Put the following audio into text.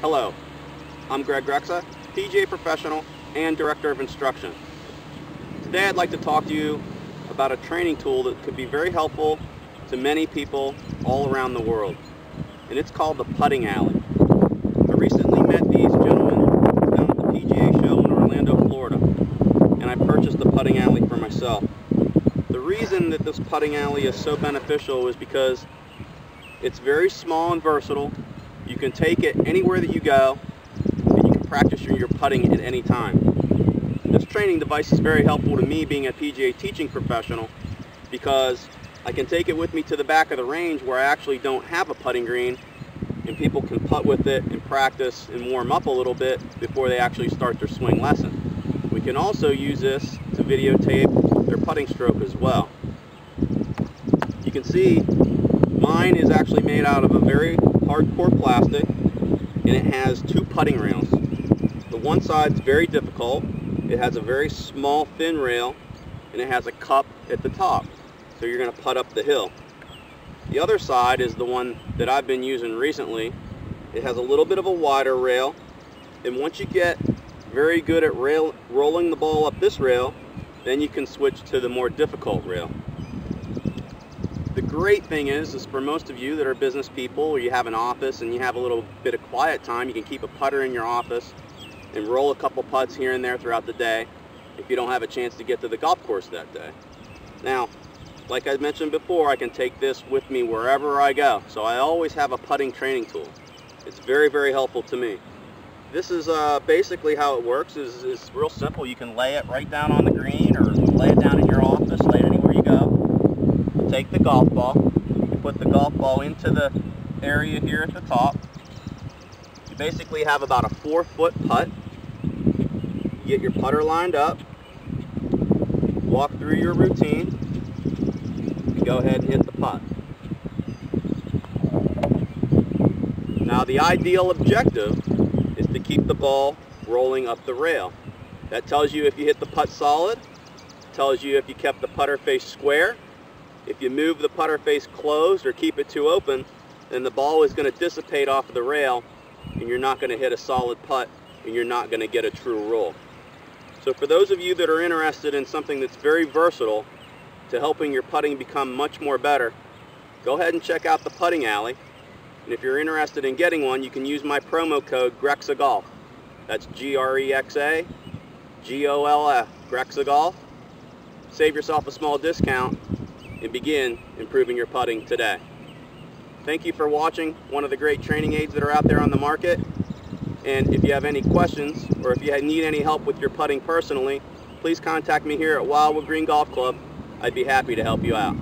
Hello, I'm Greg Grexa, PGA professional and Director of Instruction. Today I'd like to talk to you about a training tool that could be very helpful to many people all around the world, and it's called the Putting Alley. I recently met these gentlemen down at the PGA show in Orlando, Florida, and I purchased the Putting Alley for myself. The reason that this Putting Alley is so beneficial is because it's very small and versatile. You can take it anywhere that you go, and you can practice your putting at any time. This training device is very helpful to me being a PGA teaching professional because I can take it with me to the back of the range where I actually don't have a putting green, and people can putt with it and practice and warm up a little bit before they actually start their swing lesson. We can also use this to videotape their putting stroke as well. You can see mine is actually made out of a very hardcore plastic, and it has two putting rails. The one side's very difficult. It has a very small thin rail, and it has a cup at the top, so you're going to putt up the hill. The other side is the one that I've been using recently. It has a little bit of a wider rail, and once you get very good at rolling the ball up this rail, then you can switch to the more difficult rail. The great thing is for most of you that are business people, or you have an office and you have a little bit of quiet time, you can keep a putter in your office and roll a couple putts here and there throughout the day if you don't have a chance to get to the golf course that day. Now, like I mentioned before, I can take this with me wherever I go, so I always have a putting training tool. It's very, very helpful to me. This is basically how it works. It's real simple. You can lay it right down on the green, or lay it down in your office, lay it anywhere you go. Take the golf ball, you put the golf ball into the area here at the top. You basically have about a 4-foot putt. You get your putter lined up, walk through your routine, and go ahead and hit the putt. Now the ideal objective is to keep the ball rolling up the rail. That tells you if you hit the putt solid, tells you if you kept the putter face square. If you move the putter face closed or keep it too open, then the ball is going to dissipate off of the rail, and you're not going to hit a solid putt, and you're not going to get a true roll. So for those of you that are interested in something that's very versatile to helping your putting become much more better, go ahead and check out the Putting Alley. And if you're interested in getting one, you can use my promo code GREXAGOLF. That's GREXA GOLF, GREXAGOLF. Save yourself a small discount and begin improving your putting today. Thank you for watching one of the great training aids that are out there on the market. And if you have any questions, or if you need any help with your putting personally, please contact me here at Wildwood Green Golf Club. I'd be happy to help you out.